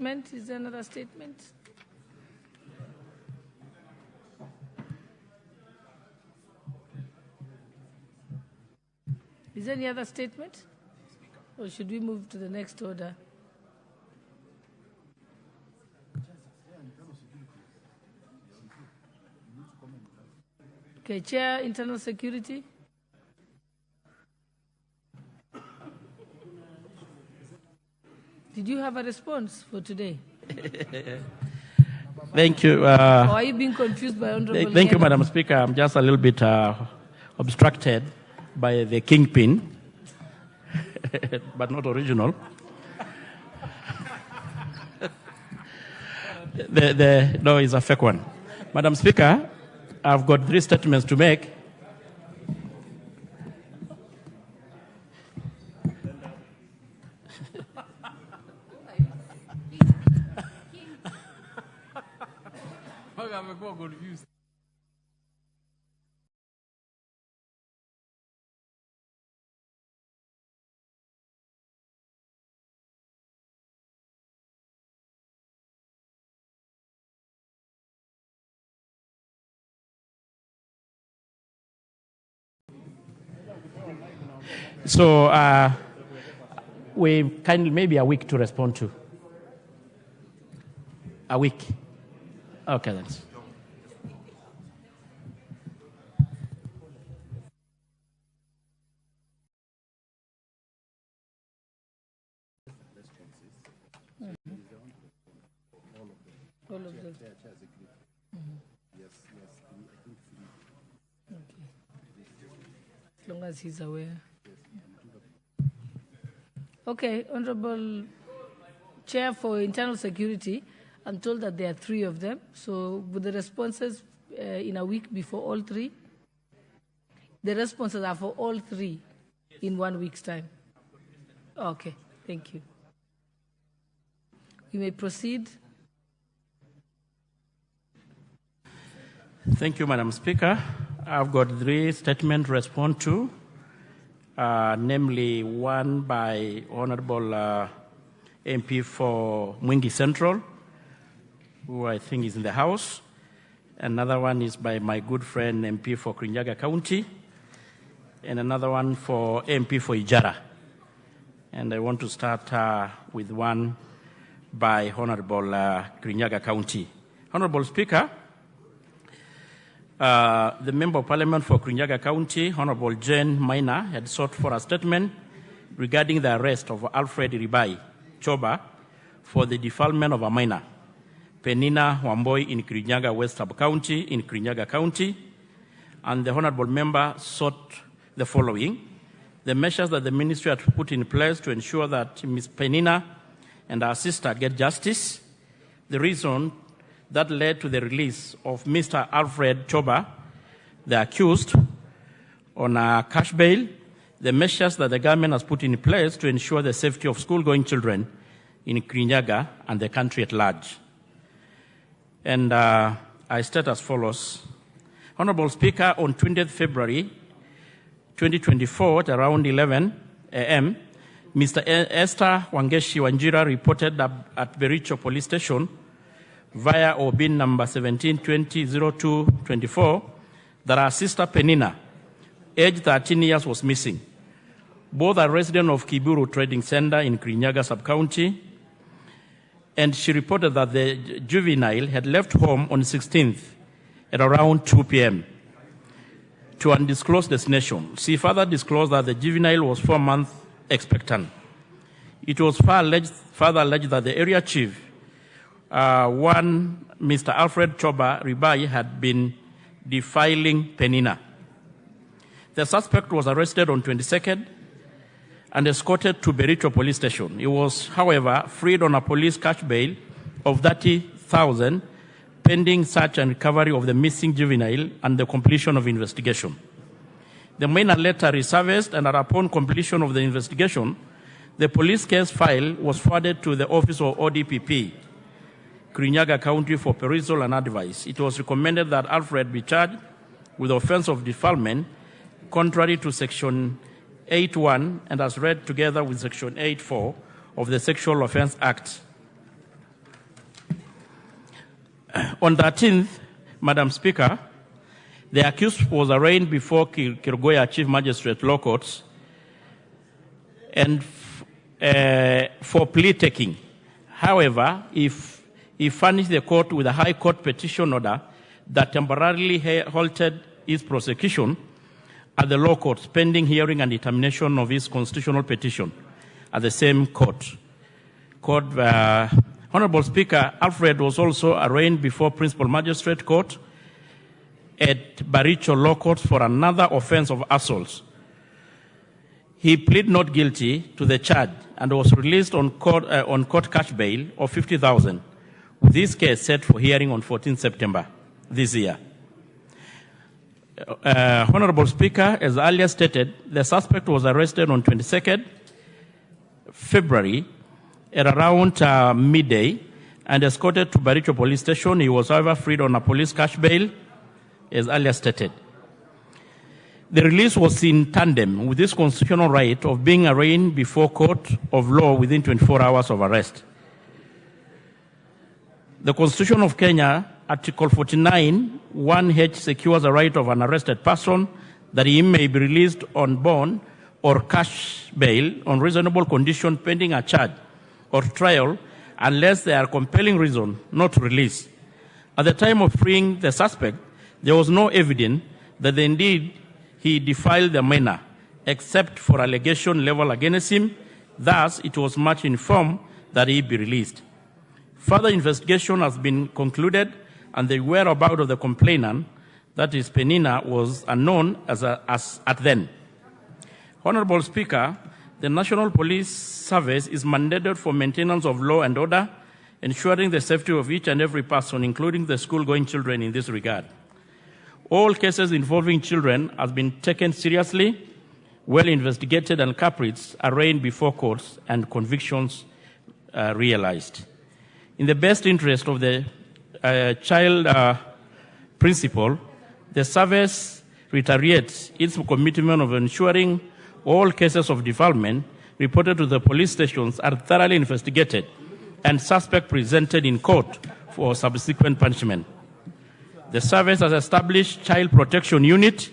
Is there another statement? Is there any other statement? Or should we move to the next order? Okay, Chair, Internal Security. Did you have a response for today? Thank you. Or are you being confused by Honorable Thank you, Madam Speaker. I'm just a little bit obstructed by the kingpin, but not original. No, it's a fake one. Madam Speaker, I've got 3 statements to make. So we kindly maybe a week to respond to. A week. Okay, thanks. All of them. Okay. As long as he's aware. Okay, Honorable Chair for Internal Security, I'm told that there are 3 of them. So with the responses in a week before all 3? The responses are for all 3 in 1 week's time. Okay, thank you. You may proceed. Thank you, Madam Speaker. I've got 3 statements to respond to, namely one by Honorable MP for Mwingi Central, who I think is in the House. Another one is by my good friend MP for Kirinyaga County, and another one for MP for Ijara. And I want to start with one by Honorable Kirinyaga County. Honorable Speaker, the Member of Parliament for Kirinyaga County, Honorable Jane Maina, had sought for a statement regarding the arrest of Alfred Ribai Choba for the defilement of a minor, Penina Wamboi in Kirinyaga West Sub-County in Kirinyaga County. And the Honorable Member sought the following: the measures that the Ministry had put in place to ensure that Ms. Penina and her sister get justice, the reason that led to the release of Mr. Alfred Choba, the accused, on a cash bail, the measures that the government has put in place to ensure the safety of school-going children in Kirinyaga and the country at large. And I state as follows. Honorable Speaker, on 20th February 2024 at around 11 a.m., Mr. Esther Wangeshi Wanjira reported at Bericho Police Station via OBIN number 17200224 that our sister Penina, aged 13 years, was missing. Both are residents of Kiburu Trading Center in Kirinyaga Sub-County, and she reported that the juvenile had left home on 16th at around 2 p.m. to undisclosed destination. She further disclosed that the juvenile was 4 months expectant. It was further alleged that the area chief, Mr. Alfred Choba Ribai, had been defiling Penina. The suspect was arrested on 22nd and escorted to Bericho Police Station. He was, however, freed on a police cash bail of 30,000 pending search and recovery of the missing juvenile and the completion of investigation. The minor later resurfaced, and upon completion of the investigation, the police case file was forwarded to the Office of ODPP, Kirinyaga County, for perusal and advice. It was recommended that Alfred be charged with offense of defilement contrary to Section 8.1 and as read together with Section 8.4 of the Sexual Offense Act. On 13th, Madam Speaker, the accused was arraigned before Kilgoya Chief Magistrate Law Courts and for plea taking. However, he furnished the court with a High Court petition order that temporarily halted his prosecution at the law courts pending hearing and determination of his constitutional petition at the same court. Honorable Speaker, Alfred was also arraigned before Principal Magistrate Court at Baricho Law Courts for another offense of assault. He pleaded not guilty to the charge and was released on court cash bail of 50,000, with this case set for hearing on 14 September this year. Honorable Speaker, as earlier stated, the suspect was arrested on 22nd February at around midday and escorted to Baricho Police Station. He was, however, freed on a police cash bail, as earlier stated. The release was in tandem with this constitutional right of being arraigned before court of law within 24 hours of arrest. The Constitution of Kenya, Article 49, 1H secures the right of an arrested person that he may be released on bond or cash bail on reasonable condition pending a charge or trial unless there are compelling reason not to release. At the time of freeing the suspect, there was no evidence that indeed he defiled the minor, except for allegation leveled against him. Thus, it was much informed that he be released. Further investigation has been concluded, and the whereabouts of the complainant, that is Penina, was unknown as at then. Honorable Speaker, the National Police Service is mandated for maintenance of law and order, ensuring the safety of each and every person, including the school-going children in this regard. All cases involving children have been taken seriously, well investigated, and culprits arraigned before courts and convictions realized. In the best interest of the child principle, the service reiterates its commitment of ensuring all cases of defilement reported to the police stations are thoroughly investigated and suspect presented in court for subsequent punishment. The service has established child protection unit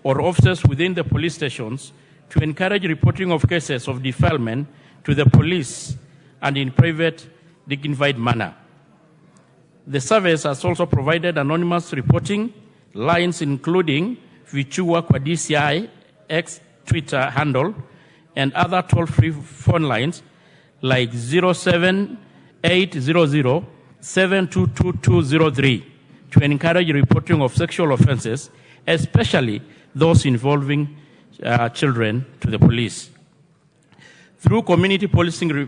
or officers within the police stations to encourage reporting of cases of defilement to the police and in private, dignified manner. The service has also provided anonymous reporting lines, including Vichua kwa DCI, X Twitter handle, and other toll-free phone lines like 07800 7220203 to encourage reporting of sexual offenses, especially those involving children, to the police. Through community policing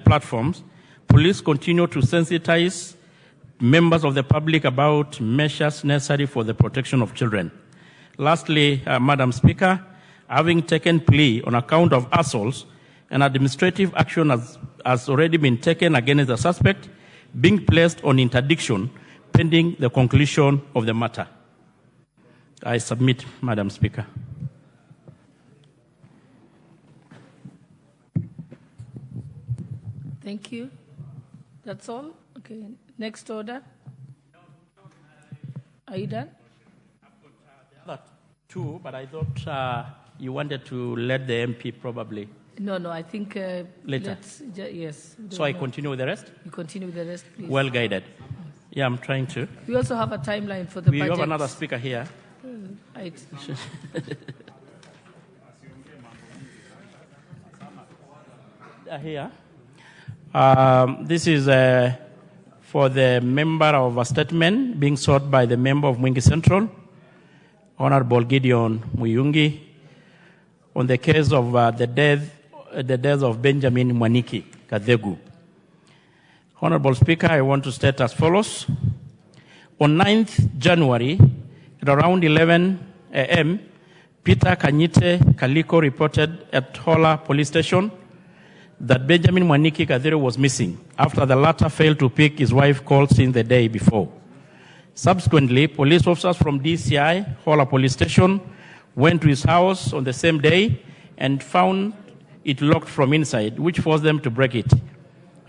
platforms, police continue to sensitize members of the public about measures necessary for the protection of children. Lastly, Madam Speaker, having taken plea on account of assaults, an administrative action has already been taken against the suspect, being placed on interdiction pending the conclusion of the matter. I submit, Madam Speaker. Thank you. That's all? Okay. Next order. Are you done? I've got two, but I thought you wanted to let the MP probably. No, I think later. Yes. So I continue with the rest? You continue with the rest, please. Well guided. Yeah, I'm trying to. We also have a timeline for the budget. We have another speaker here. Right. Here. This is for the member of a statement being sought by the member of Mwingi Central, Honorable Gideon Muyungi, on the case of the death of Benjamin Mwaniki Kadhegu. Honorable Speaker, I want to state as follows. On 9th January, at around 11 a.m., Peter Kanyite Kaliko reported at Hola Police Station that Benjamin Mwaniki Kadhegu was missing after the latter failed to pick his wife called since the day before. Subsequently, police officers from DCI, Hola Police Station, went to his house on the same day and found it locked from inside, which forced them to break it.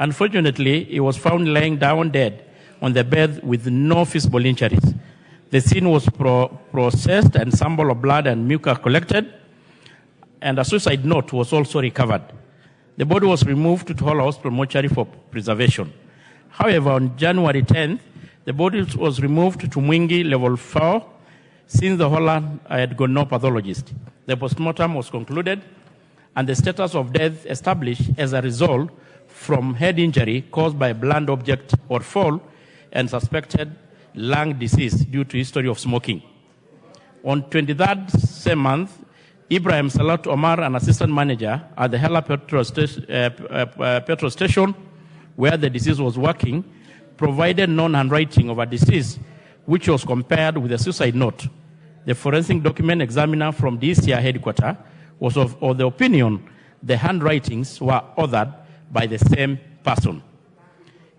Unfortunately, he was found lying down dead on the bed with no visible injuries. The scene was processed and sample of blood and mucus collected, and a suicide note was also recovered. The body was removed to Tohola Hospital mortuary for preservation. However, on January 10th, the body was removed to Mwingi level 4 since the Hola had got no pathologist. The postmortem was concluded and the status of death established as a result from head injury caused by a blunt object or fall and suspected lung disease due to history of smoking. On 23rd same month, Ibrahim Salat Omar, an assistant manager at the Hela petrol station where the deceased was working, provided non-handwriting of a deceased, which was compared with a suicide note. The forensic document examiner from DCI headquarters was of the opinion the handwritings were authored by the same person.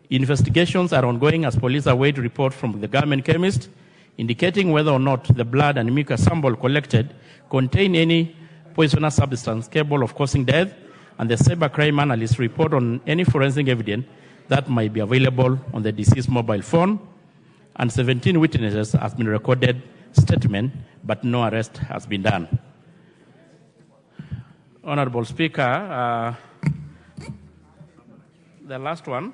Investigations are ongoing as police await report from the government chemist indicating whether or not the blood and mucus sample collected contain any poisonous substance capable of causing death, and the cybercrime analyst report on any forensic evidence that might be available on the deceased mobile phone. And 17 witnesses have been recorded statement, but no arrest has been done. Honorable Speaker, the last one.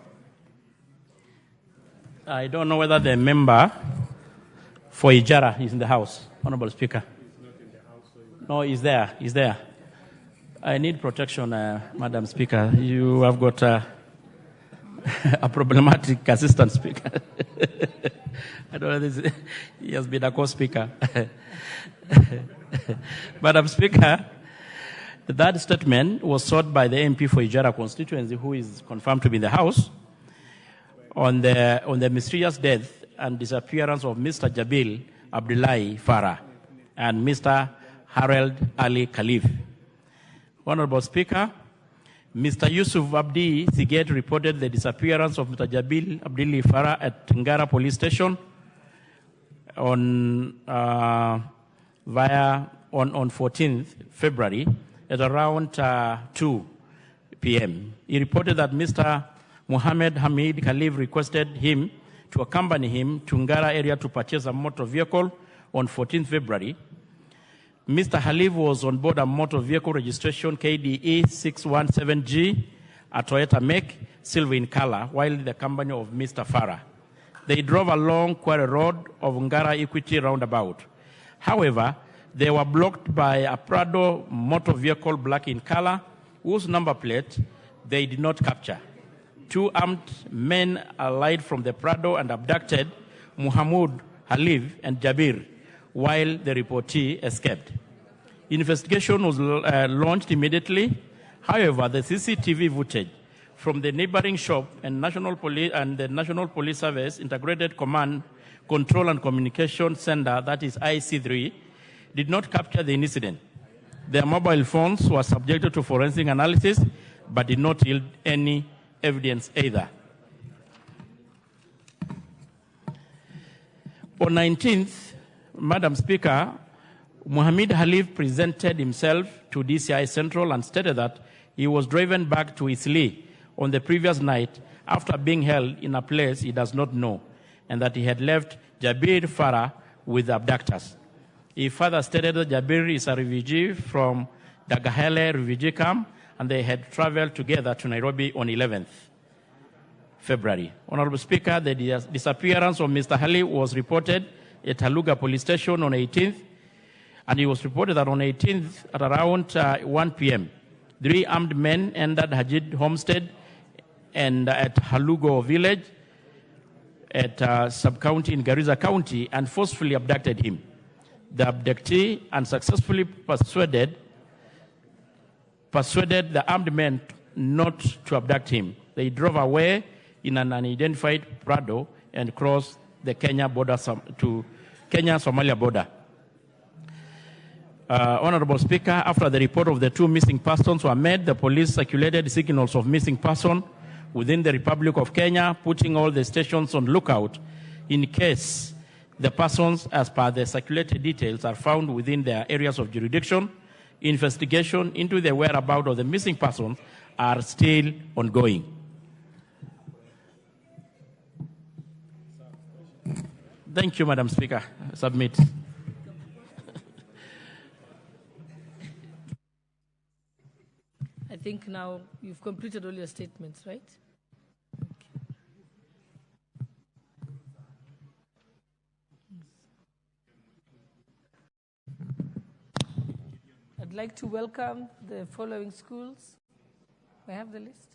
I don't know whether the member for Ijara is in the House. Honorable Speaker. He's not in the House. So no, he's there. He's there. I need protection, Madam Speaker. You have got a problematic assistant speaker. I don't know this. He has been a co-speaker. Madam Speaker, that statement was sought by the MP for Ijara constituency, who is confirmed to be in the House, on the mysterious death and disappearance of Mr. Jabil Abdullahi Farah and Mr. Harold Ali Khalif. Honorable Speaker, Mr. Yusuf Abdi Siget reported the disappearance of Mr. Jabil Abdullahi Farah at Ngara Police Station on 14th February at around 2 p.m. He reported that Mr. Muhammad Hamid Khalif requested him to accompany him to Ngara area to purchase a motor vehicle on 14th February. Mr. Khalif was on board a motor vehicle registration KDE 617G, a Toyota make, silver in color, while the company of Mr. Farah. They drove along Quarry Road of Ngara Equity roundabout. However, they were blocked by a Prado motor vehicle black in color, whose number plate they did not capture. Two armed men alighted from the Prado and abducted Muhammad Khalif and Jabir, while the reportee escaped. Investigation was launched immediately. However, the CCTV footage from the neighboring shop and the National Police Service Integrated Command, Control and Communication Center, that is IC3, did not capture the incident. Their mobile phones were subjected to forensic analysis, but did not yield any evidence either. On 19th, Madam Speaker, Muhammad Khalif presented himself to DCI Central and stated that he was driven back to Isli on the previous night after being held in a place he does not know, and that he had left Jabir Farah with the abductors. He further stated that Jabir is a refugee from Dagahele refugee camp, and they had traveled together to Nairobi on 11th February. Honorable Speaker, the disappearance of Mr. Khalif was reported at Haluga Police Station on 18th, and it was reported that on 18th at around 1 p.m., 3 armed men entered Hajid Homestead and at Halugo Village at sub-county in Garissa County and forcefully abducted him. The abductee unsuccessfully persuaded the armed men not to abduct him. They drove away in an unidentified Prado and crossed the Kenya border to Kenya-Somalia border. Honorable Speaker, after the report of the 2 missing persons were made, the police circulated signals of missing person within the Republic of Kenya, putting all the stations on lookout in case the persons, as per the circulated details, are found within their areas of jurisdiction. Investigation into the whereabouts of the missing persons are still ongoing. Thank you, Madam Speaker. Submit. I think now you've completed all your statements, right? I'd like to welcome the following schools. May I have the list?